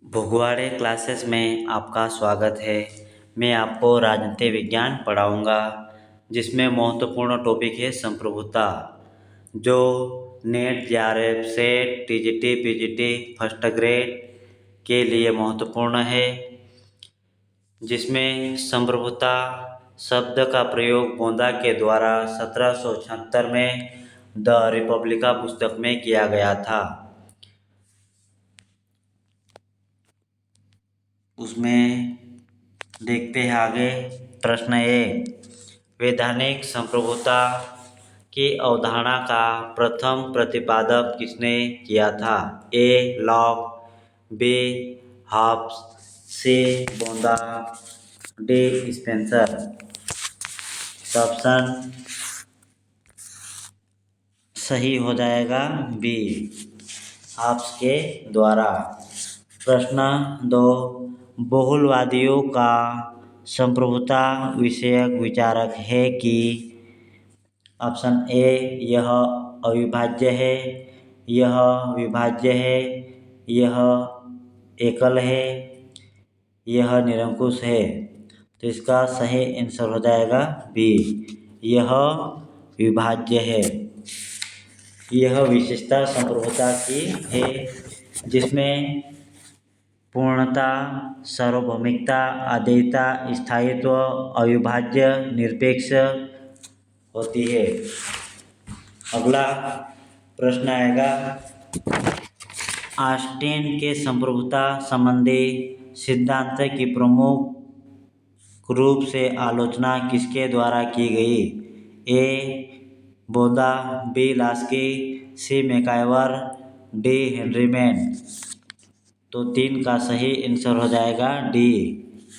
भगवाड़े classes में आपका स्वागत है। मैं आपको राजनीति विज्ञान पढ़ाऊंगा, जिसमें महत्वपूर्ण टॉपिक है संप्रभुता, जो net, JRF, set, TGT, PGT, first grade के लिए महत्वपूर्ण है। जिसमें संप्रभुता शब्द का प्रयोग बोंदा के द्वारा 1776 में द रिपब्लिका पुस्तक में किया गया था। उसमें देखते हैं आगे। प्रश्न 1, वैधानिक संप्रभुता की अवधारणा का प्रथम प्रतिपादक किसने किया था? A. Locke, B. Hobbes, C. बोंदा, डी. स्पेंसर। ऑप्शन सही हो जाएगा बी, हॉब्स के द्वारा। प्रश्न 2, बहुलवादियों का संप्रभुता विषयक विचारक है कि? ऑप्शन ए, यह अविभाज्य है, यह विभाज्य है, यह एकल है, यह निरंकुश है। तो इसका सही आंसर हो जाएगा बी, यह विभाज्य है। यह विशेषता संप्रभुता की है, जिसमें पूर्णता, सार्वभौमिकता, अद्वैतता, स्थायित्व, अविभाज्य, निरपेक्ष होती है। अगला प्रश्न आएगा, ऑस्टिन के संप्रभुता संबंधी सिद्धांत की प्रमुख रूप से आलोचना किसके द्वारा की गई? ए. बोंदा, B. Laski, C. MacIver, D. Henry Maine. तो 3 का सही आंसर हो जाएगा डी,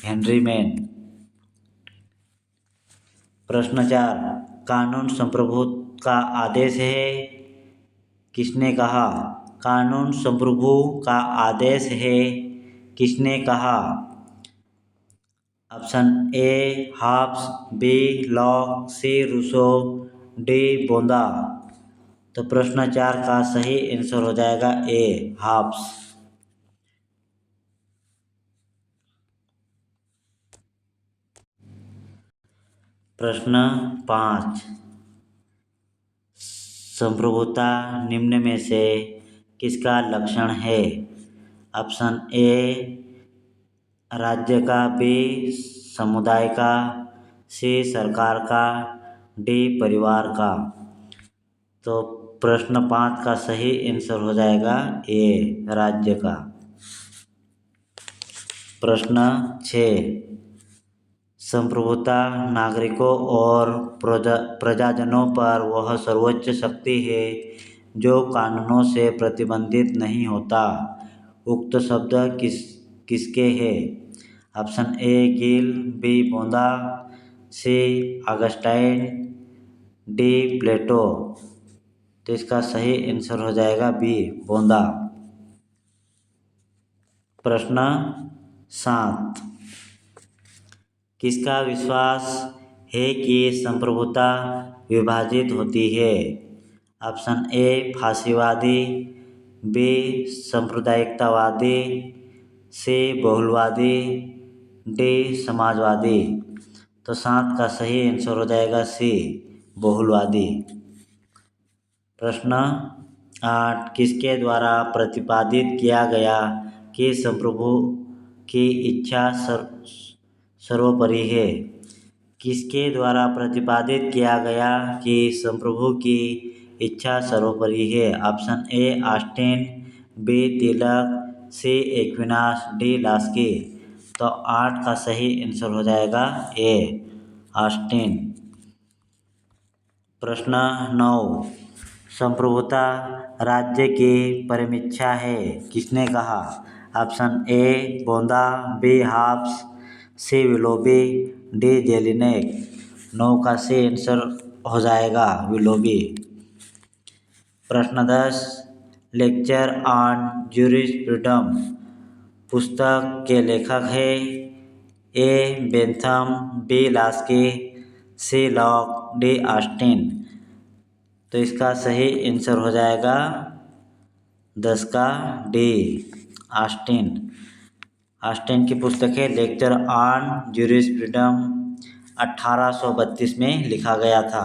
हेनरी मैन। प्रश्न 4, कानून संप्रभु का आदेश है, किसने कहा? कानून संप्रभु का आदेश है, किसने कहा? Option A, Hobbes, B. Locke, C. Rousseau, D. बोंदा। तो प्रश्न 4 का सही आंसर हो जाएगा ए, हॉब्स। प्रश्न 5, संप्रभुता निम्न में से किसका लक्षण है? ऑप्शन ए, राज्य का, बी. समुदाय का, सी. सरकार का, डी. परिवार का। तो प्रश्न 5 का सही आंसर हो जाएगा ए, राज्य का। प्रश्न 6, संप्रभुता नागरिकों और प्रजाजनों पर वह सर्वोच्च शक्ति है जो कानूनों से प्रतिबंधित नहीं होता। उक्त शब्द किसके है? Option A, Gill, B. बोंदा, सी. Augustine, D. प्लेटो। तो इसका सही आंसर हो जाएगा बी, बोंदा। प्रश्न 7, किसका विश्वास है कि संप्रभुता विभाजित होती है? ऑप्शन ए, फासीवादी, बी. सांप्रदायिकतावादी, सी. बहुलवादी, डी. समाजवादी। तो 7 का सही आंसर हो जाएगा सी, बहुलवादी। प्रश्न 8, किसके द्वारा प्रतिपादित किया गया कि संप्रभु की इच्छा सर्वोपरि है? किसके द्वारा प्रतिपादित किया गया कि संप्रभु की इच्छा सर्वोपरि है? Option A, Austin, B. Tilak, C. Aquinas, D. Laski. तो 8 का सही आंसर हो जाएगा ए, ऑस्टिन। प्रश्न 9, संप्रभुता राज्य की परमिच्छा है, किसने कहा? ऑप्शन ए, बोंदा, B. Hobbes, C. Willoughby, D. Jellinek. 9 का सही आंसर हो जाएगा विलोबी। प्रश्न 10, लेक्चर ऑन ज्यूरिस्प्रूडेंस पुस्तक के लेखक है? A. Bentham, B. Laski, C. Locke, D. Austin. तो इसका सही आंसर हो जाएगा 10 का डी, ऑस्टिन। ऑस्टिन की पुस्तक है लेक्चर ऑन ज्यूरिस्प्रूडेंस 1832 में लिखा गया था।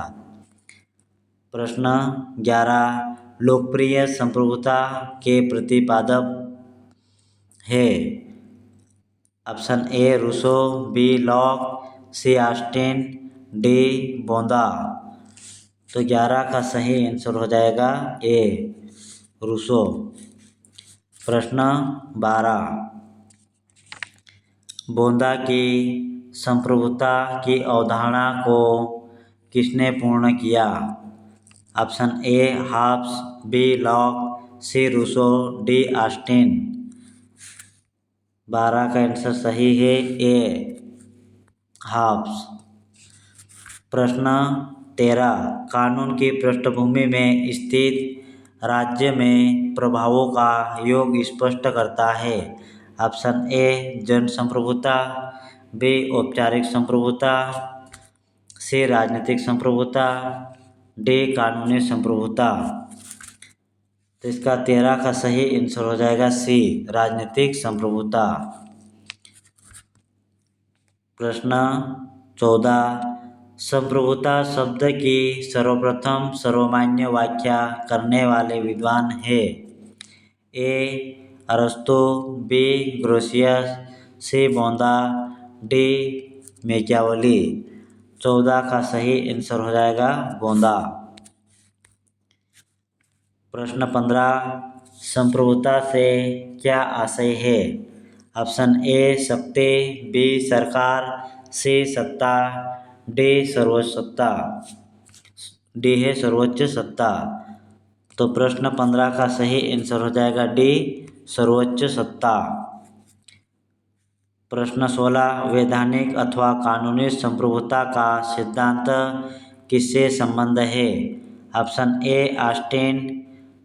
प्रश्न 11 लोकप्रिय संप्रभुता के प्रतिपादक है। Option A Rousseau, B Locke, C Austin, D बोंदा। तो 11 का सही आंसर हो जाएगा ए रूसो। प्रश्न 12 बोंदा की संप्रभुता की अवधारणा को किसने पूर्ण किया? Option A Hobbes, B Locke, C Rousseau, D Austin. 12 का आंसर सही है ए हॉब्स। प्रश्न 13 कानून की पृष्ठभूमि में स्थित राज्य में प्रभावों का योग स्पष्ट करता है। ऑप्शन ए जन संप्रभुता, बी औपचारिक संप्रभुता, सी राजनीतिक संप्रभुता, डी कानूनी संप्रभुता। तो इसका 13 का सही आंसर हो जाएगा सी राजनीतिक संप्रभुता। प्रश्न 14 संप्रभुता शब्द की सर्वप्रथम सर्वमान्य व्याख्या करने वाले विद्वान है। ए अरस्तु, बी ग्रोशियस, सी बोंदा, डी मैकियावेली। 14 का सही आंसर हो जाएगा बोंदा। प्रश्न 15 संप्रभुता से क्या आशय है? ऑप्शन ए शक्ति, बी सरकार, सी सत्ता, डी सर्वोच्च सत्ता। डी है सर्वोच्च सत्ता। तो प्रश्न 15 का सही आंसर हो जाएगा डी सर्वोच्च सत्ता। प्रश्न 16 वैधानिक अथवा कानूनी संप्रभुता का सिद्धांत किससे संबंध है? Option A Austin,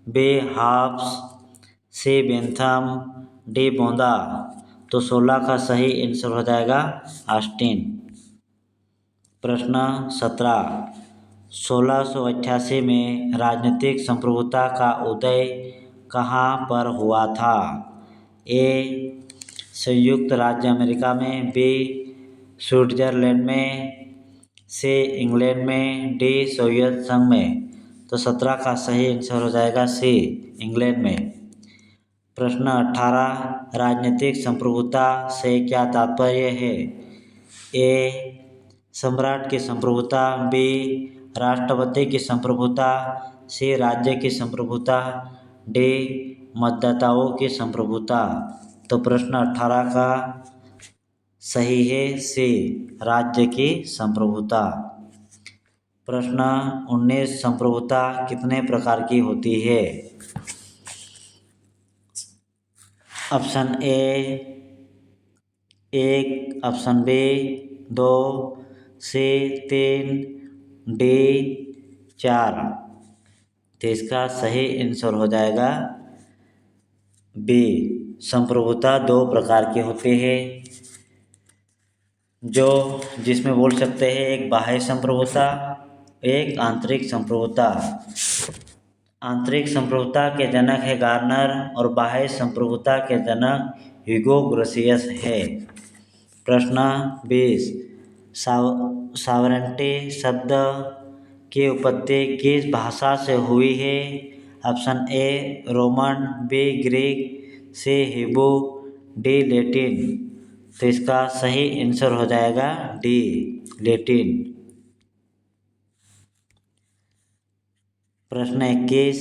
B Hobbes, C Bentham, D बोंदा। तो 16 का सही आंसर हो जाएगा ऑस्टिन। प्रश्न 17 1688 में राजनीतिक संप्रभुता का उदय कहाँ पर हुआ था? ए संयुक्त राज्य अमेरिका में, बी स्विट्जरलैंड में, सी इंग्लैंड में, डी सोवियत संघ में। तो 17 का सही आंसर हो जाएगा सी इंग्लैंड में। प्रश्न 18 राजनीतिक संप्रभुता से क्या तात्पर्य है? ए सम्राट की संप्रभुता, बी राष्ट्रपति की संप्रभुता, सी राज्य की संप्रभुता, डी मतदाताओं की संप्रभुता। तो प्रश्न 18 का सही है सी राज्य की संप्रभुता। प्रश्न 19 संप्रभुता कितने प्रकार की होती है? Option A 1, option B 2, C 3, D 4। तो इसका सही आंसर हो जाएगा बी संप्रभुता 2 प्रकार के होते हैं जो जिसमें बोल सकते हैं एक बाह्य संप्रभुता, एक आंतरिक संप्रभुता। आंतरिक संप्रभुता के जनक है गार्नर और बाह्य संप्रभुता के जनक ह्यूगो ग्रोशियस है। प्रश्न 20 सॉवरेंटी शब्द की उत्पत्ति किस भाषा से हुई है? Option A Roman, B Greek, C Hebrew, D Latin. तो इसका सही आंसर हो जाएगा डी लैटिन। प्रश्न 21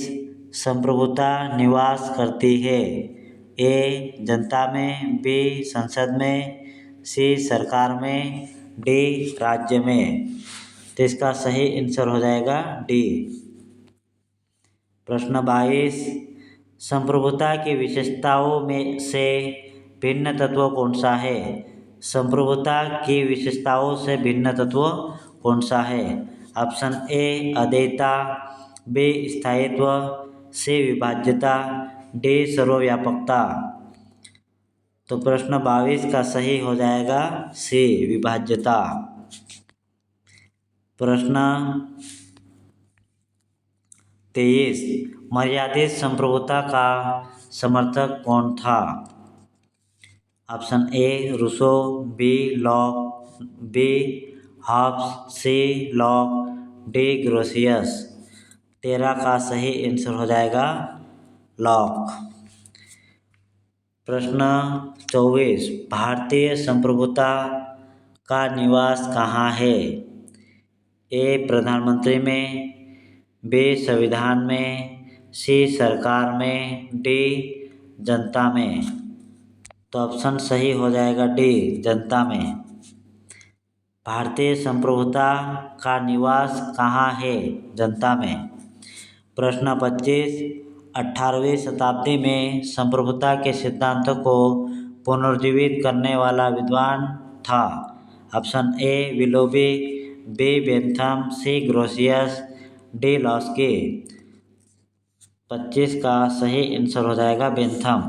संप्रभुता निवास करती है? ए जनता में, बी संसद में, सी सरकार में, डी राज्य में। तो इसका सही आंसर हो जाएगा डी। प्रश्न 22 संप्रभुता की विशेषताओं में से भिन्न तत्व कौन सा है? संप्रभुता की विशेषताओं से भिन्न तत्व कौन सा है? ऑप्शन ए अद्वैतता, बी स्थायित्व, सी विभाज्यता, डी सर्वव्यापकता। तो प्रश्न 22 का सही हो जाएगा सी विभाज्यता। प्रश्न 23 मर्यादित संप्रभुता का समर्थक कौन था? Option A Rousseau, B Locke, B Hobbes, C Locke, D Grotius. 13 का सही आंसर हो जाएगा लॉक। प्रश्न 24, भारतीय संप्रभुता का निवास कहाँ है? ए प्रधानमंत्री में, बी संविधान में, सी सरकार में, डी जनता में। तो ऑप्शन सही हो जाएगा डी जनता में। भारतीय संप्रभुता का निवास कहाँ है? जनता में। प्रश्न 25, 18वीं शताब्दी में संप्रभुता के सिद्धांत को पुनर्जीवित करने वाला विद्वान था। Option A Willoughby, B Bentham, C Grotius, D Laski. 25 का सही आंसर हो जाएगा बेंथम।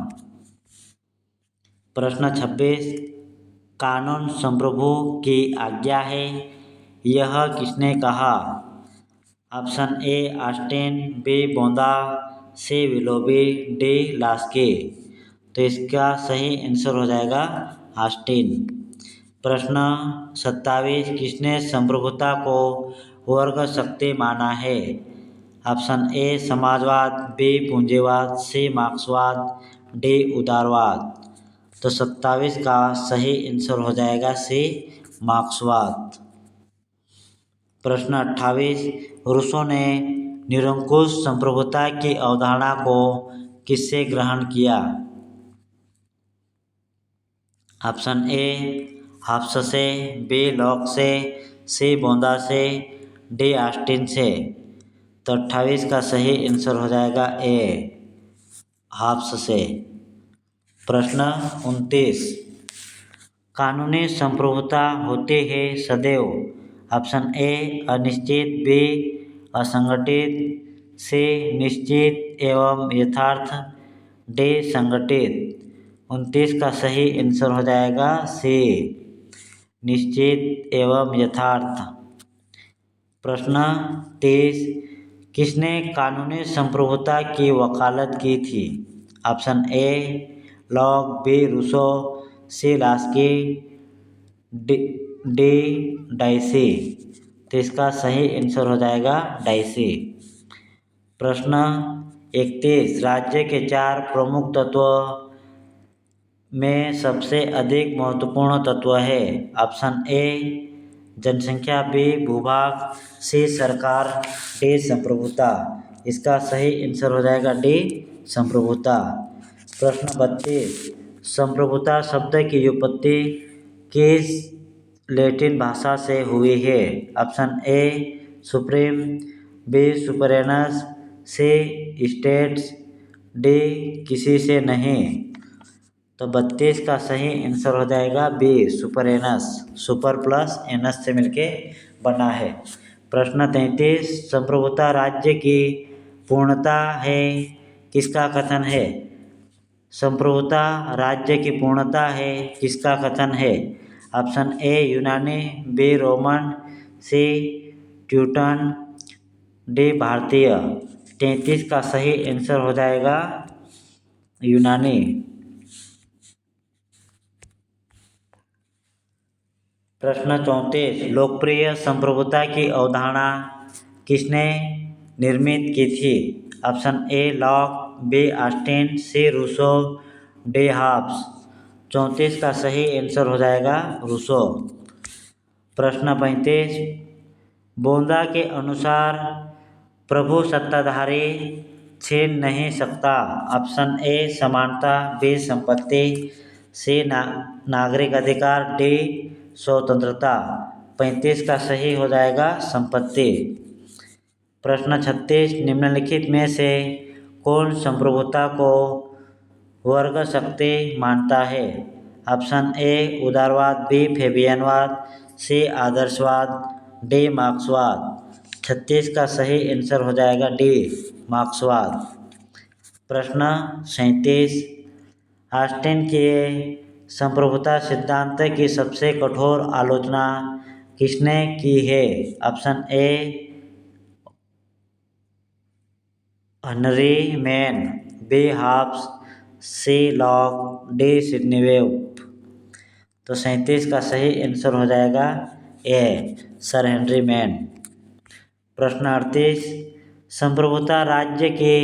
प्रश्न 26, कानून संप्रभु की आज्ञा है, यह किसने कहा? ऑप्शन ए ऑस्टिन, बी बोंदा, सी विलोबी, डी लॉस्की। तो इसका सही आंसर हो जाएगा ऑस्टिन। प्रश्न 27, किसने संप्रभुता को वर्ग शक्ति माना है? ऑप्शन ए समाजवाद, बी पूंजीवाद, सी मार्क्सवाद, डी उदारवाद। तो 27 का सही आंसर हो जाएगा सी मार्क्सवाद। प्रश्न 28, रूसो ने निरंकुश संप्रभुता की अवधारणा को किससे ग्रहण किया? ऑप्शन ए हॉब्स से, बी लॉक से, सी बोंदा से, डी ऑस्टिन से। तो 28 का सही आंसर हो जाएगा ए हॉब्स से। प्रश्न 29, कानूनी संप्रभुता होती है सदैव। ऑप्शन ए अनिश्चित, बी असंगठित, सी निश्चित एवं यथार्थ, डी संगठित। 29 का सही आंसर हो जाएगा सी निश्चित एवं यथार्थ। प्रश्न 30, किसने कानूनी संप्रभुता की वकालत की थी? Option A Locke, B Rousseau, C Laski, D Dicey. तो इसका सही आंसर हो जाएगा डाइसी। प्रश्न 31, राज्य के 4 प्रमुख तत्वों में सबसे अधिक महत्वपूर्ण तत्व है। ऑप्शन ए जनसंख्या, बी भूभाग, सी सरकार, डी संप्रभुता। इसका सही आंसर हो जाएगा डी संप्रभुता। प्रश्न 32, संप्रभुता शब्द की उत्पत्ति किस लैटिन भाषा से हुई है? Option A supreme, B superanus, C states, D किसी से नहीं। तो 32 का सही आंसर हो जाएगा बी सुपरेनस। सुपर प्लस एनस से मिलके बना है। प्रश्न 33, संप्रभुता राज्य की पूर्णता है, किसका कथन है? संप्रभुता राज्य की पूर्णता है, किसका कथन है? ऑप्शन ए यूनानी, बी रोमन, सी ट्यूटन, डी भारतीय। 33 का सही आंसर हो जाएगा यूनानी। प्रश्न 34, लोकप्रिय संप्रभुता की अवधारणा किसने निर्मित की थी? Option A Locke, B Austin, C Rousseau, D Hobbes. 34 का सही आंसर हो जाएगा रूसो। प्रश्न 35, बोंदा के अनुसार प्रभु सत्ताधारी छीन नहीं सकता। ऑप्शन ए समानता, बी संपत्ति, सी नागरिक अधिकार, डी स्वतंत्रता। 35 का सही हो जाएगा संपत्ति। प्रश्न 36, निम्नलिखित में से कौन संप्रभुता को वर्ग शक्ति मानता है? ऑप्शन ए उदारवाद, बी फेबियनवाद, सी आदर्शवाद, डी मार्क्सवाद। 36 का सही आंसर हो जाएगा डी मार्क्सवाद। प्रश्न 37, ऑस्टिन के संप्रभुता सिद्धांत की सबसे कठोर आलोचना किसने की है? Option A Henry Maine, B Hobbes, C Locke, D Sidney Webb. तो 37 का सही आंसर हो जाएगा ए, सर हेनरी मैन। प्रश्न 38, संप्रभुता राज्य की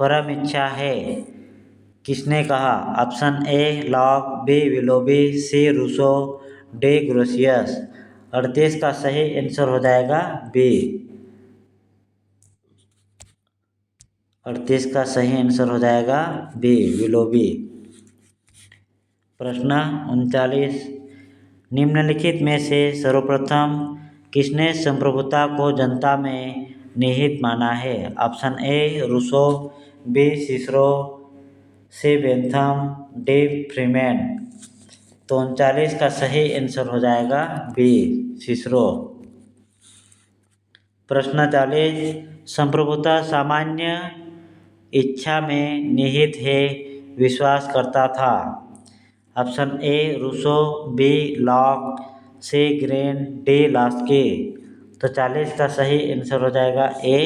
परम इच्छा है, किसने कहा? Option A Locke, B Willoughby, C Rousseau, D Grotius. 38 का सही आंसर हो जाएगा बी। 38 का सही आंसर हो जाएगा बी विलोबी। प्रश्न 39, निम्नलिखित में से सर्वप्रथम किसने संप्रभुता को जनता में निहित माना है? Option A Rousseau, B Cicero, C Bentham, D Freeman. तो 39 का सही आंसर हो जाएगा बी सिसरो। प्रश्न 40, संप्रभुता सामान्य इच्छा में निहित है विश्वास करता था? Option A Rousseau, B Locke, C Green, D Laski. तो 40 का सही आंसर हो जाएगा ए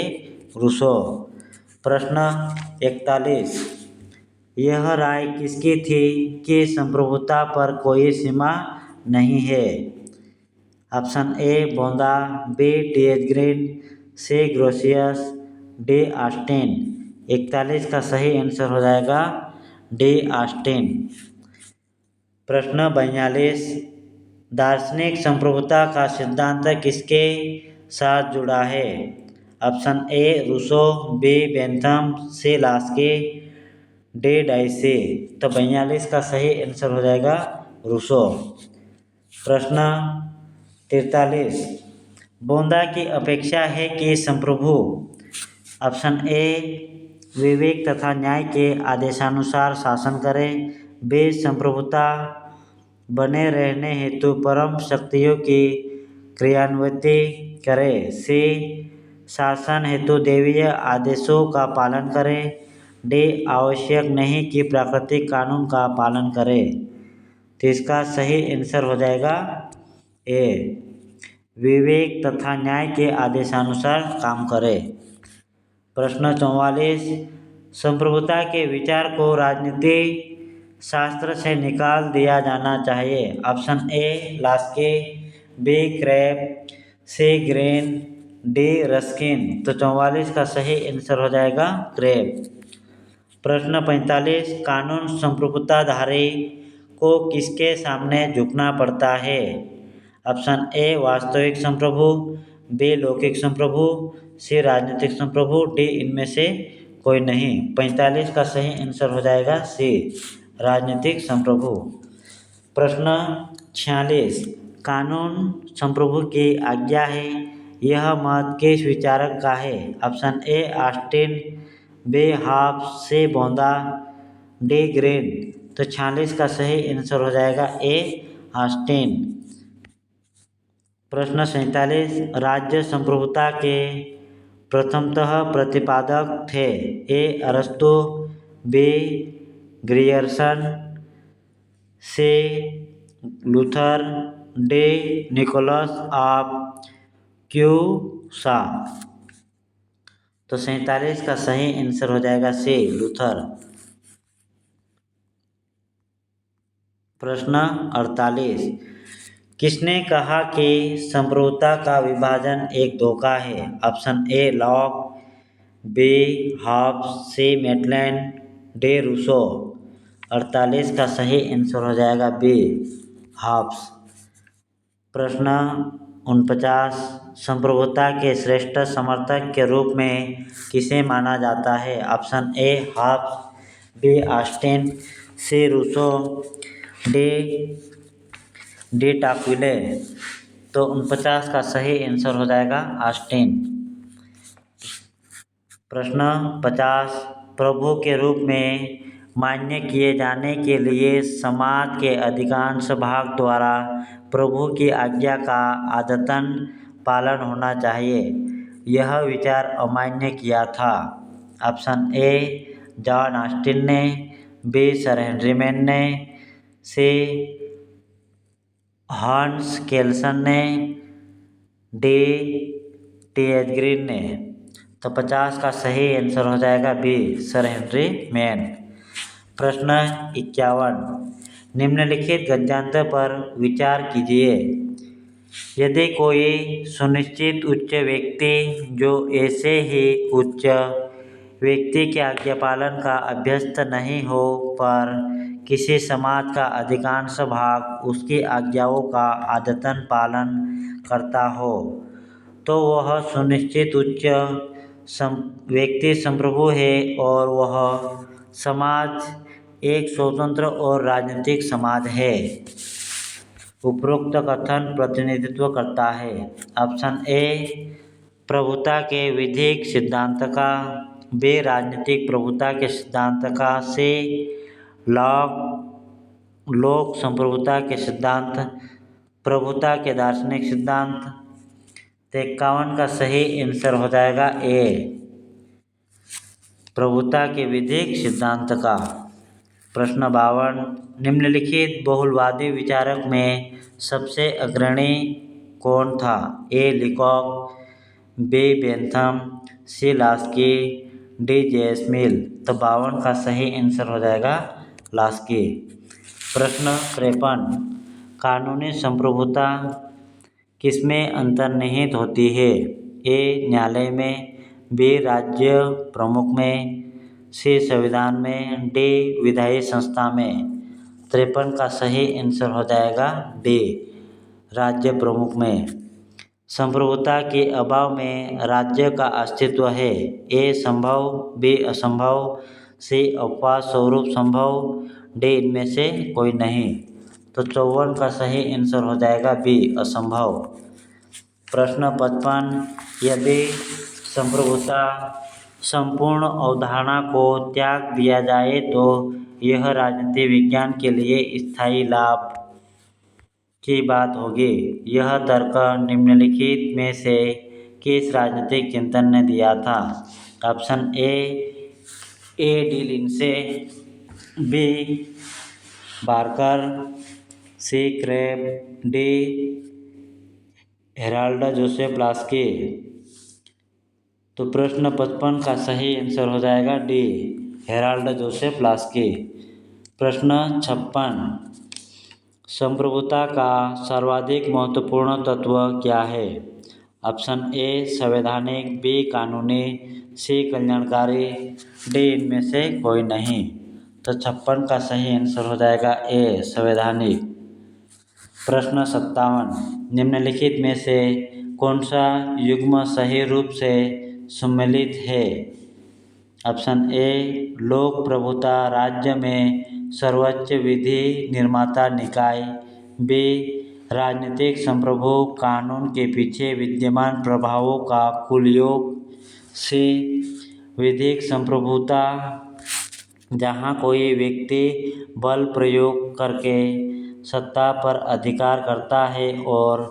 रूसो। प्रश्न 41, यह राय किसकी थी कि संप्रभुता पर कोई सीमा नहीं है? ऑप्शन ए बोंदा, B T H Green, C Grotius, D Austin. 41 का सही आंसर हो जाएगा डी ऑस्टिन। प्रश्न 42, दार्शनिक संप्रभुता का सिद्धांत किसके साथ जुड़ा है? Option A Rousseau, B Bentham, C Laski, D Dicey. तो 42 का सही आंसर हो जाएगा रूसो। प्रश्न 43, बोंदा की अपेक्षा है कि संप्रभु ऑप्शन ए विवेक तथा न्याय के आदेशानुसार शासन करे, बी संप्रभुता बने रहने हेतु परम शक्तियों की क्रियान्विति करे, सी शासन हेतु देवीय आदेशों का पालन करे, डी आवश्यक नहीं कि प्राकृतिक कानून का पालन करे। तो इसका सही आंसर हो जाएगा ए विवेक तथा न्याय के आदेशानुसार काम करे। प्रश्न 44, संप्रभुता के विचार को राजनीति शास्त्र से निकाल दिया जाना चाहिए। Option A Laski, B Krabbe, C Green, D Ruskin. तो 44 का सही आंसर हो जाएगा क्रैप। प्रश्न 45, कानून संप्रभुताधारी को किसके सामने झुकना पड़ता है? ऑप्शन ए वास्तविक संप्रभु, बी लौकिक संप्रभु, सी राजनीतिक संप्रभु, डी इनमें से कोई नहीं। 45 का सही आंसर हो जाएगा सी राजनीतिक संप्रभु। प्रश्न 46, कानून संप्रभु की आज्ञा है, यह मत किस विचारक का है? Option A Austin, B Hobbes, C बोंदा, डी ग्रीन। तो 46 का सही आंसर हो जाएगा ए ऑस्टिन। प्रश्न 47, राज्य संप्रभुता के प्रथमतः प्रतिपादक थे? ए अरस्तु, B Grierson, C Luther, D Nicholas of Cusa. तो 47 का सही आंसर हो जाएगा सी लूथर। प्रश्न 48, किसने कहा कि संप्रभुता का विभाजन एक धोखा है? Option A Locke, B Hobbes, C Maitland, D Rousseau. 48 का सही आंसर हो जाएगा बी हॉब्स। प्रश्न 49, संप्रभुता के श्रेष्ठ समर्थक के रूप में किसे माना जाता है? Option A Hobbes, B Austin, C Rousseau, D Tocqueville. तो 49 का सही आंसर हो जाएगा ऑस्टिन। प्रश्न 50, प्रभु के रूप में मान्य किए जाने के लिए समाज के अधिकांश भाग द्वारा प्रभु की आज्ञा का आदतन पालन होना चाहिए, यह विचार अमान्य किया था? ऑप्शन ए जॉन ऑस्टिन ने, बी सर हेनरी मैन ने, सी हॉर्न्स केल्सन ने, डी टी एच ग्रीन ने। तो 50 का सही आंसर हो जाएगा बी सर हेनरी मैन। प्रश्न 51, निम्नलिखित गद्यांतर पर विचार कीजिए। यदि कोई सुनिश्चित उच्च व्यक्ति जो ऐसे ही उच्च व्यक्ति के आज्ञा पालन का अभ्यस्त नहीं हो, पर किसी समाज का अधिकांश भाग उसकी आज्ञाओं का आदतन पालन करता हो, तो वह सुनिश्चित उच्च व्यक्ति संप्रभु है और वह समाज एक स्वतंत्र और राजनीतिक समाज है। उपरोक्त कथन प्रतिनिधित्व करता है। ऑप्शन ए प्रभुता के विधिक सिद्धांत का, बी राजनीतिक प्रभुता के सिद्धांत का, सी लोक संप्रभुता के सिद्धांत, प्रभुता के दार्शनिक सिद्धांत। 51 का सही आंसर हो जाएगा ए प्रभुता के विधिक सिद्धांत का। प्रश्न 52 निम्नलिखित बहुलवादी विचारक में सबसे अग्रणी कौन था? ए लीकॉक, B Bentham, C Laski, D जेसमिल। तो 52 का सही आंसर हो जाएगा लास्की। प्रश्न 53 कानूनी संप्रभुता किसमें अंतर्निहित होती है? ए न्यायालय में, बी राज्य प्रमुख में, सी संविधान में, डी विधायी संस्था में। 53 का सही आंसर हो जाएगा डी राज्य प्रमुख में। संप्रभुता के अभाव में राज्य का अस्तित्व है। ए संभव, बी असंभव, सी अपवाद स्वरूप संभव, डी इनमें से कोई नहीं। तो 54 का सही आंसर हो जाएगा बी असंभव। प्रश्न 55 यदि संप्रभुता संपूर्ण अवधारणा को त्याग दिया जाए तो यह राजनीति विज्ञान के लिए स्थायी लाभ की बात होगी। यह तर्क निम्नलिखित में से किस राजनीतिक चिंतन ने दिया था? Option A D Lindsay, B Barker, C Krabbe, D Harold Joseph Laski. तो प्रश्न 55 का सही आंसर हो जाएगा डी हेराल्ड जोसेफ लास्की। प्रश्न 56 संप्रभुता का सर्वाधिक महत्वपूर्ण तत्व क्या है? ऑप्शन ए संवैधानिक, बी कानूनी, सी कल्याणकारी, डी इनमें से कोई नहीं। तो 56 का सही आंसर हो जाएगा ए संवैधानिक। प्रश्न 57 निम्नलिखित में से कौन सा युग्म सही रूप से सम्मिलित है? ऑप्शन ए लोक प्रभुता राज्य में सर्वोच्च विधि निर्माता निकाय, बी राजनीतिक संप्रभु कानून के पीछे विद्यमान प्रभावों का कुल योग, सी विधिक संप्रभुता जहां कोई व्यक्ति बल प्रयोग करके सत्ता पर अधिकार करता है और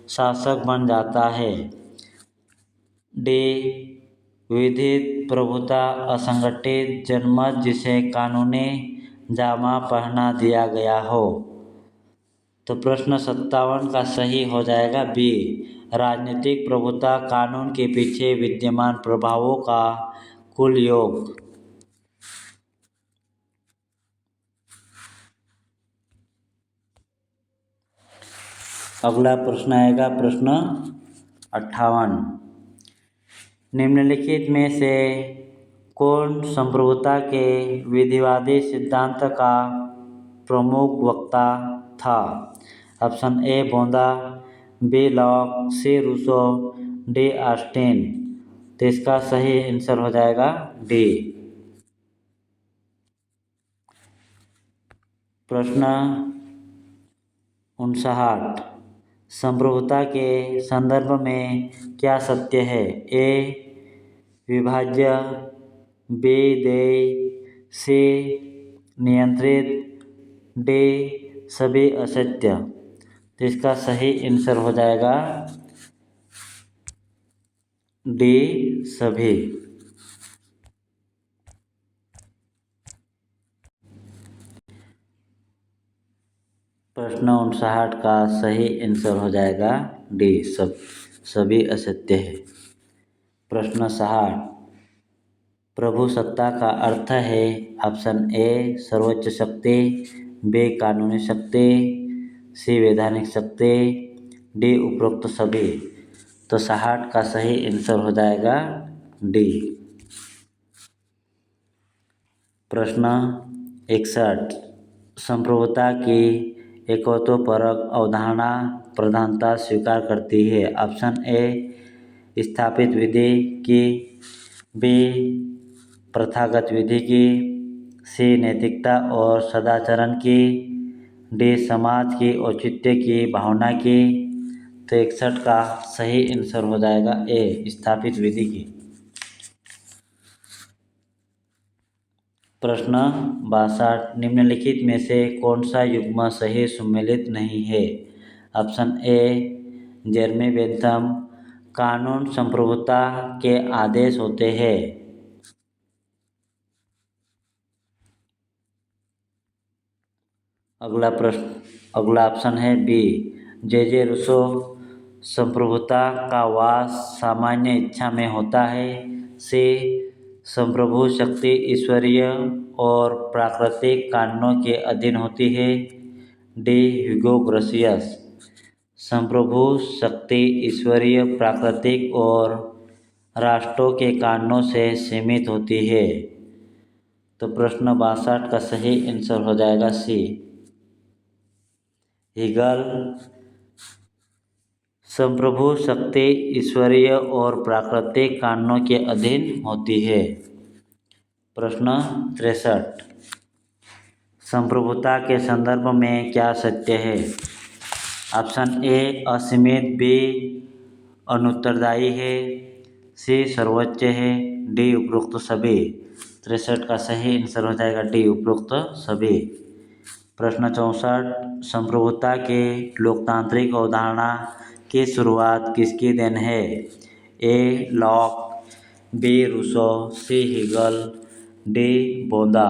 शासक बन जाता है, डी विधिक प्रभुता असंगठित जनमत जिसे कानूनी जामा पहना दिया गया हो। तो प्रश्न 57 का सही हो जाएगा बी राजनीतिक प्रभुता कानून के पीछे विद्यमान प्रभावों का कुल योग। अगला प्रश्न आएगा प्रश्न 58 निम्नलिखित में से कौन संप्रभुता के विधिवादी सिद्धांत का प्रमुख वक्ता था? ऑप्शन ए बोंदा, B Locke, C Rousseau, D Austin. तो इसका सही आंसर हो जाएगा डी। प्रश्न 59 संप्रभुता के संदर्भ में क्या सत्य है? ए विभाज्य, बी देय, सी नियंत्रित, डी सभी असत्य। तो इसका सही आंसर हो जाएगा डी सभी। प्रश्न 59 का सही आंसर हो जाएगा डी सभी असत्य है। प्रश्न 60 प्रभु सत्ता का अर्थ है? ऑप्शन ए सर्वोच्च शक्ति, बी कानूनी शक्ति, सी वैधानिक शक्ति, डी उपरोक्त सभी। तो 60 का सही आंसर हो जाएगा डी। प्रश्न 61, संप्रभुता की एकत्वपरक अवधारणा प्रधानता स्वीकार करती है। ऑप्शन ए स्थापित विधि की, बी प्रथागत विधि की, सी नैतिकता और सदाचरण की, डी समाज की औचित्य की भावना की। तो 61 का सही आंसर हो जाएगा ए स्थापित विधि की। प्रश्न 62, निम्नलिखित में से कौन सा युग्म सही सुमेलित नहीं है। ऑप्शन ए जेरेमी बेंथम, कानून संप्रभुता के आदेश होते हैं। अगला ऑप्शन है बी जे रूसो, संप्रभुता का वास सामान्य इच्छा में होता है। सी संप्रभु शक्ति ईश्वरीय और प्राकृतिक कानूनों के अधीन होती है। डी ह्यूगो ग्रोसियस, संप्रभु शक्ति ईश्वरीय, प्राकृतिक और राष्ट्रों के कानूनों से सीमित होती है। तो प्रश्न 62 का सही आंसर हो जाएगा सी हीगल, संप्रभु शक्ति ईश्वरीय और प्राकृतिक कानूनों के अधीन होती है। प्रश्न 63, संप्रभुता के संदर्भ में क्या सत्य है। ऑप्शन ए असीमित, बी अनुत्तरदायी है, सी सर्वोच्च है, डी उपरोक्त सभी। 63 का सही आंसर हो जाएगा डी उपरोक्त सभी। प्रश्न 64, संप्रभुता के लोकतांत्रिक अवधारणा की शुरुआत किसकी देन है। ए लॉक, बी रूसो, सी हीगल, डी बोदा।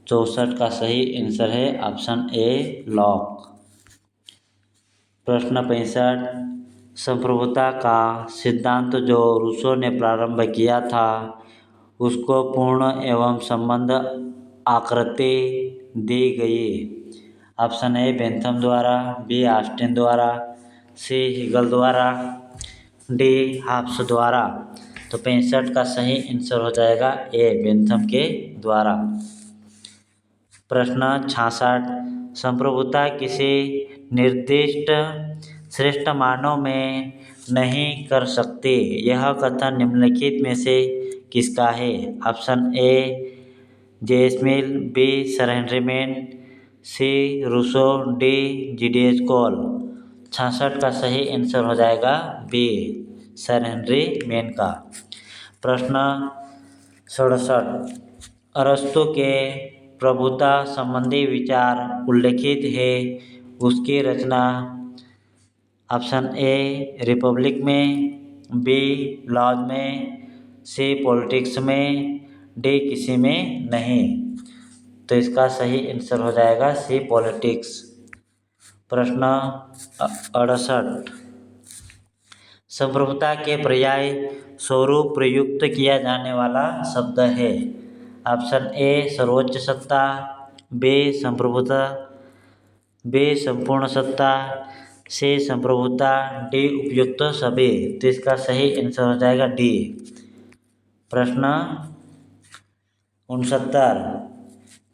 64 का सही आंसर है ऑप्शन ए लॉक। प्रश्न 65, संप्रभुता का सिद्धांत जो रूसो ने प्रारंभ किया था उसको पूर्ण एवं संबद्ध आकृति दी गई। ऑप्शन ए बेंथम द्वारा, बी ऑस्टिन द्वारा, सी हीगल द्वारा, डी हॉब्स द्वारा। तो 65 का सही आंसर हो जाएगा ए बेंथम के द्वारा। प्रश्न 66, संप्रभुता किसी निर्दिष्ट श्रेष्ठ मानव में नहीं कर सकती। यह कथन निम्नलिखित में से किसका है। Option A J S Mill, B sir Henry Maine, C Rousseau, D GDH Cole. 66 का सही आंसर हो जाएगा बी सर हेनरी मैन का। प्रश्न 67, अरस्तु के प्रभुता संबंधी विचार उल्लेखित है उसकी रचना। ऑप्शन ए रिपब्लिक में, बी लॉज में, सी पॉलिटिक्स में, डी किसी में नहीं। तो इसका सही आंसर हो जाएगा सी पॉलिटिक्स। प्रश्न 68, संप्रभुता के पर्याय स्वरूप प्रयुक्त किया जाने वाला शब्द है। ऑप्शन ए सर्वोच्च सत्ता, बी संप्रभुता, बी संपूर्ण सत्ता, सी संप्रभुता, डी उपयुक्त सभी। तो इसका सही आंसर हो जाएगा डी। प्रश्न 69,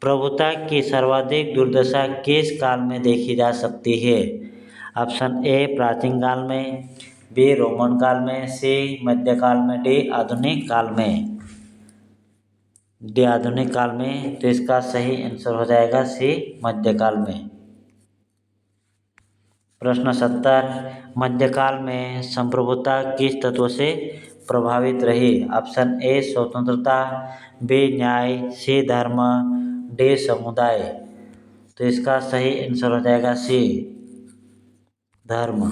प्रभुता की सर्वाधिक दुर्दशा किस काल में देखी जा सकती है। ऑप्शन ए प्राचीन काल में, बी रोमन काल में, सी मध्यकाल में, डी आधुनिक काल में। डी आधुनिक काल में। तो इसका सही आंसर हो जाएगा सी मध्यकाल में। प्रश्न 70, मध्यकाल में संप्रभुता किस तत्व से प्रभावित रही। ऑप्शन ए स्वतंत्रता, बी न्याय, सी धर्म, डी समुदाय। तो इसका सही आंसर हो जाएगा सी धर्म।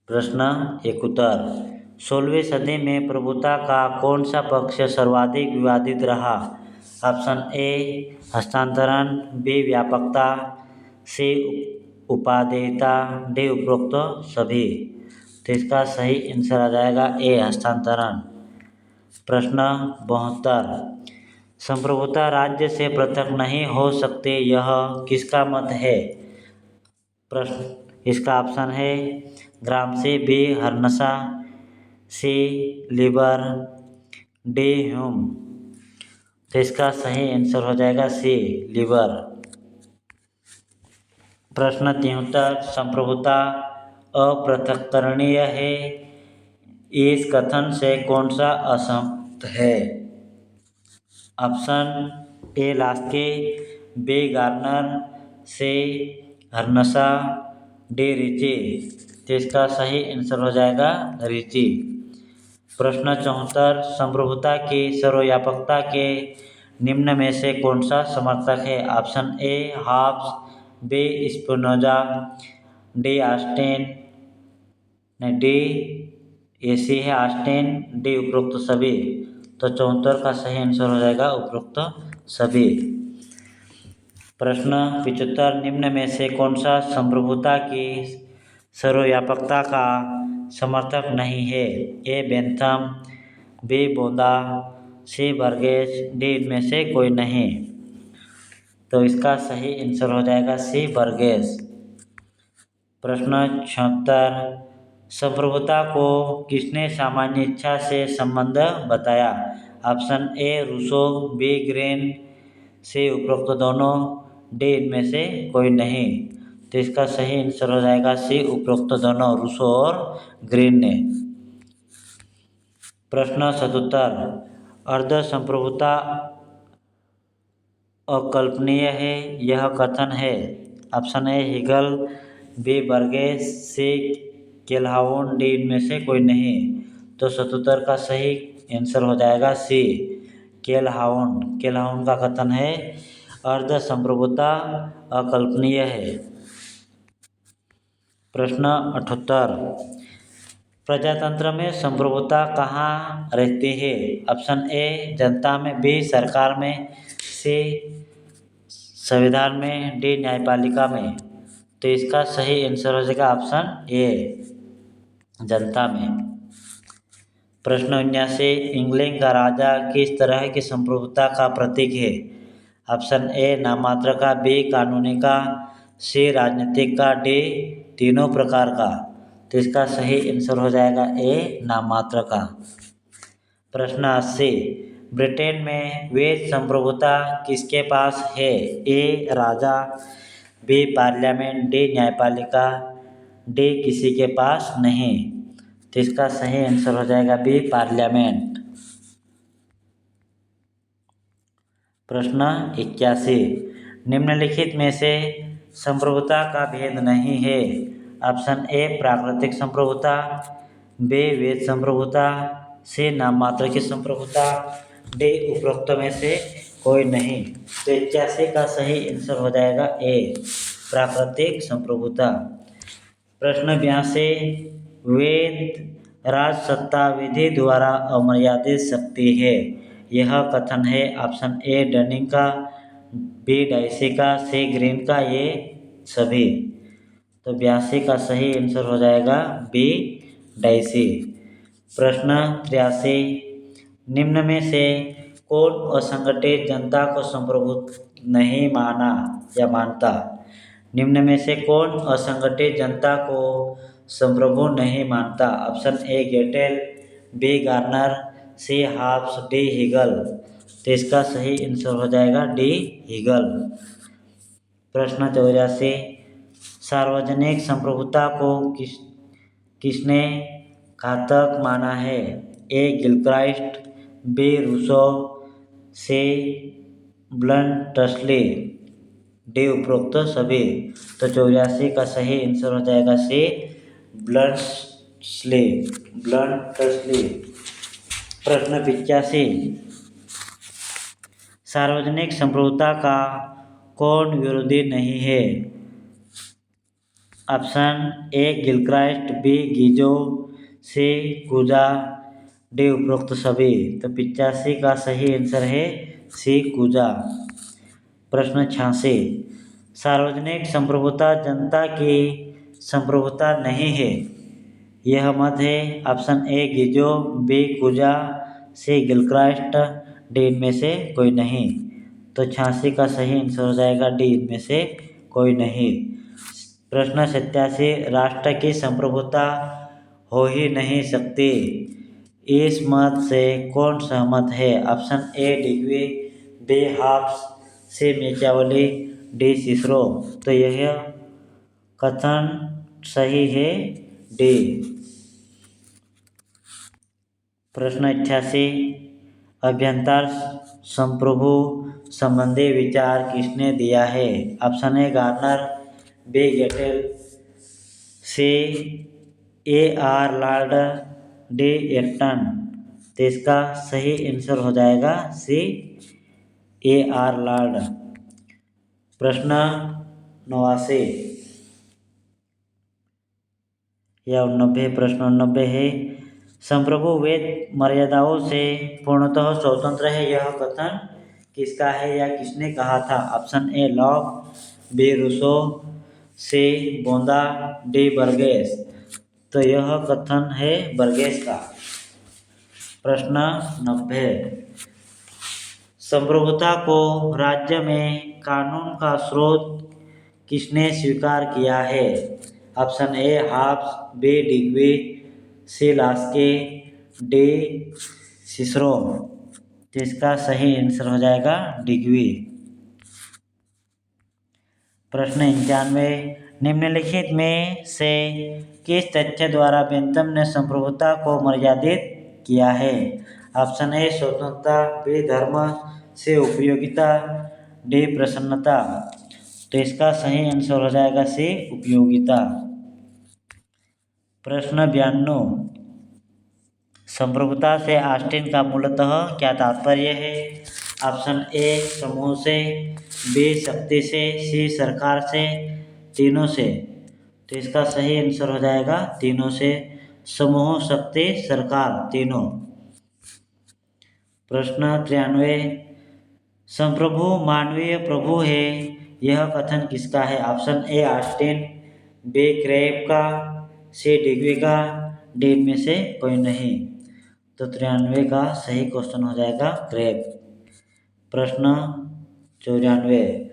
प्रश्न 71, 16वीं सदी में प्रभुता का कौन सा पक्ष सर्वाधिक विवादित रहा। ऑप्शन ए हस्तांतरण, बी व्यापकता, सी उपादेयता, डी उपरोक्त सभी। तो इसका सही आंसर आ जाएगा ए हस्तांतरण। प्रश्न 72, संप्रभुता राज्य से पृथक नहीं हो सकते, यह किसका मत है? प्रश्न इसका ऑप्शन है ग्राम से, बी हर्नसा, सी लिबर, डी ह्यूम। तो इसका सही आंसर हो जाएगा सी लिबर। प्रश्न 73 संप्रभुता अपृथक्करणीय है, इस कथन से कौन सा असहमत है? Option A Laski, B Garner, C Hearnshaw, D Ritchie. तो इसका सही आंसर हो जाएगा रिची। प्रश्न 74 संप्रभुता की सर्वव्यापकता के निम्न में से कौन सा समर्थक है? Option A Hobbes, B Spinoza, D Austin, D A C है ऑस्टिन, डी उपरोक्त सभी। तो 74 का सही आंसर हो जाएगा उपरोक्त सभी। प्रश्न 75 निम्न में से कौन सा संप्रभुता की सर्वव्यापकता का समर्थक नहीं है? ए बेंथम, बी बोंदा, सी बर्गेस, डी इनमें से कोई नहीं। तो इसका सही आंसर हो जाएगा सी बर्गेस। प्रश्न 76 संप्रभुता को किसने सामान्य इच्छा से संबंध बताया? Option A Rousseau, B Green, C उपरोक्त दोनों, डी इनमें से कोई नहीं। तो इसका सही आंसर हो जाएगा सी उपरोक्त दोनों, रूसो और ग्रीन ने। प्रश्न 77 अर्ध संप्रभुता अकल्पनीय है, यह कथन है? Option A Hegel, B Burgess, C Calhoun, D इनमें से कोई नहीं। तो 77 का सही आंसर हो जाएगा सी केल्हाउन। केल्हाउन का कथन है अर्ध संप्रभुता अकल्पनीय है। प्रश्न 78 प्रजातंत्र में संप्रभुता कहाँ रहती है? ऑप्शन ए जनता में, बी सरकार में, सी संविधान में, डी न्यायपालिका में। तो इसका सही आंसर हो जाएगा ऑप्शन ए जनता में। प्रश्न 79 इंग्लैंड का राजा किस तरह की संप्रभुता का प्रतीक है? ऑप्शन ए नाममात्र का, बी कानूनी का, सी राजनीतिक का, डी तीनों प्रकार का। तो इसका सही आंसर हो जाएगा ए नाममात्र का। प्रश्न 80 ब्रिटेन में वैध संप्रभुता किसके पास है? ए राजा, बी पार्लियामेंट, डी न्यायपालिका, डी किसी के पास नहीं। तो इसका सही आंसर हो जाएगा बी पार्लियामेंट। प्रश्न 81 निम्नलिखित में से संप्रभुता का भेद नहीं है? ऑप्शन ए प्राकृतिक संप्रभुता, बी वैध संप्रभुता, सी नाममात्र की संप्रभुता, डी उपरोक्त में से कोई नहीं। तो 81 का सही आंसर हो जाएगा ए प्राकृतिक संप्रभुता। प्रश्न 82 वैध राजसत्ता विधि द्वारा अमर्यादित शक्ति है, यह कथन है? ऑप्शन ए डनिंग का, बी डाइसी का, सी ग्रीन का, ये सभी। तो 82 का सही आंसर हो जाएगा बी डाइसी। प्रश्न 83 निम्न में से कौन असंगठित जनता को संप्रभुत नहीं माना या मानता? निम्न में से कौन असंगठित जनता को संप्रभु नहीं मानता? Option A Gettell, B Garner, C Hobbes, D Hegel. तो इसका सही आंसर हो जाएगा डी हिगल। प्रश्न 84 सार्वजनिक संप्रभुता को किसने घातक माना है? ए गिलक्राइस्ट, बी रूसो, सी ब्लंटसली, डी उपरोक्त सभी। तो 84 का सही आंसर हो जाएगा सी ब्लंटसली। प्रश्न 85 सार्वजनिक संप्रभुता का कौन विरोधी नहीं है? Option A Gilchrist, B Guizot, C Cusa, D उपरोक्त सभी। तो 85 का सही आंसर है सी कूजा। प्रश्न 86 सार्वजनिक संप्रभुता जनता की संप्रभुता नहीं है, यह मत है? Option A Guizot, B Cusa, C Gilchrist, D इनमें से कोई नहीं। तो 86 का सही आंसर हो जाएगा डी इनमें से कोई नहीं। प्रश्न 87, राष्ट्र की संप्रभुता हो ही नहीं सकती, इस मत से कौन सहमत है? Option A Duguit, B Hobbes, C Machiavelli, D Cicero. तो यह कथन सही है डी। प्रश्न 88, अभ्यंतर संप्रभु संबंधी विचार किसने दिया है? Option A Garner, B Gettell, C A R Lord, D Elton. तो इसका सही आंसर हो जाएगा सी ए आर लॉर्ड। प्रश्न 89 या 89, प्रश्न 89 है, संप्रभु वेद मर्यादाओं से पूर्णतः स्वतंत्र है, यह कथन किसका है या किसने कहा था? Option A Locke, B Rousseau, C बोंदा, डी बर्गेस। तो यह कथन है बर्गेस का। प्रश्न 90, संप्रभुता को राज्य में कानून का स्रोत किसने स्वीकार किया है? Option A Hobbes, B Duguit, C Laski, D Cicero. तो इसका सही आंसर हो जाएगा डिग्वी। प्रश्न 91, निम्नलिखित में से किस तथ्य द्वारा बेंथम ने संप्रभुता को मर्यादित किया है? ऑप्शन ए स्वतंत्रता, बी धर्म, सी उपयोगिता, डी प्रसन्नता। तो इसका सही आंसर हो जाएगा सी उपयोगिता। प्रश्न 92, संप्रभुता से ऑस्टिन का मूलतः क्या तात्पर्य है? ऑप्शन ए समूह से, बी शक्ति से, सी सरकार से, तीनों से। तो इसका सही आंसर हो जाएगा तीनों से, समूह, शक्ति, सरकार, तीनों। प्रश्न 93, संप्रभु मानवीय प्रभु है, यह कथन किसका है? Option A Austin, B Krabbe का, सी डिग्वी का, डी इनमें से कोई नहीं। तो 93 का सही क्वेश्चन हो जाएगा क्रेब। प्रश्न 94,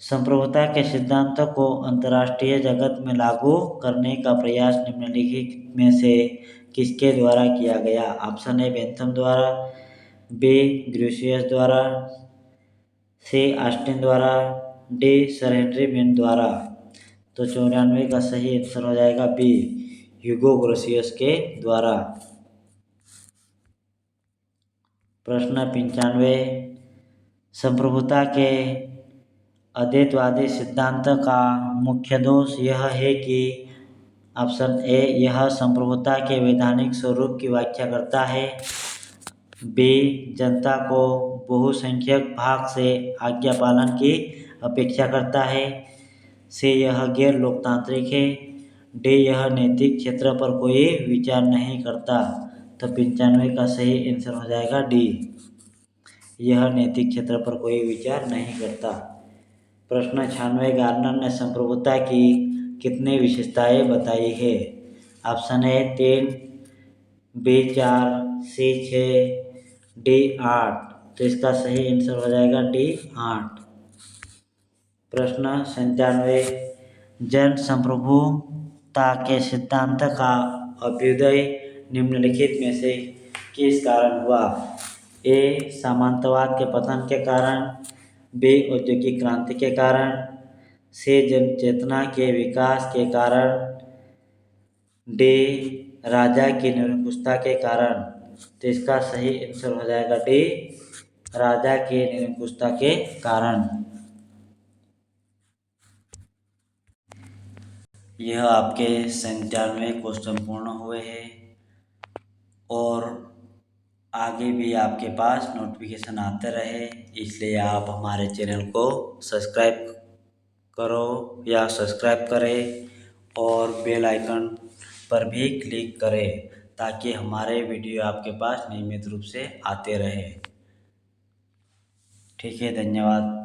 संप्रभुता के सिद्धांत को अंतर्राष्ट्रीय जगत में लागू करने का प्रयास निम्नलिखित में से किसके द्वारा किया गया? ऑप्शन ए बेंथम द्वारा, बी ग्रुशियस द्वारा, सी ऑस्टिन द्वारा, डी सर हेनरी मेन द्वारा। तो 94 का सही आंसर हो जाएगा बी ह्यूगो ग्रुशियस के द्वारा। प्रश्न 95, संप्रभुता के अद्वैतवादी सिद्धांत का मुख्य दोष यह है कि ऑप्शन ए यह संप्रभुता के वैधानिक स्वरूप की व्याख्या करता है, बी जनता को बहुसंख्यक भाग से आज्ञा पालन की अपेक्षा करता है, सी यह गैर लोकतांत्रिक है, डी यह नैतिक क्षेत्र पर कोई विचार नहीं करता। तो 95 का सही आंसर हो जाएगा डी, यह नैतिक क्षेत्र पर कोई विचार नहीं करता। प्रश्न 96, गार्नर ने संप्रभुता की कितनी विशेषताएं बताई है? Option A 3, B 4, C 6, D 8। तो इसका सही आंसर हो जाएगा डी 8। प्रश्न 97, जन संप्रभुता के सिद्धांत का अभ्युदय निम्नलिखित में से किस कारण हुआ? ए सामंतवाद के पतन के कारण, बी औद्योगिक क्रांति के कारण, सी जन चेतना के विकास के कारण, डी राजा की निरंकुशता के कारण। तो इसका सही आंसर हो जाएगा डी राजा की निरंकुशता के कारण। यह आपके 97 क्वेश्चन पूर्ण हुए हैं और आगे भी आपके पास नोटिफिकेशन आते रहे, इसलिए आप हमारे चैनल को सब्सक्राइब करो या सब्सक्राइब करें और बेल आइकन पर भी क्लिक करें ताकि हमारे वीडियो आपके पास नियमित रूप से आते रहे। ठीक है, धन्यवाद।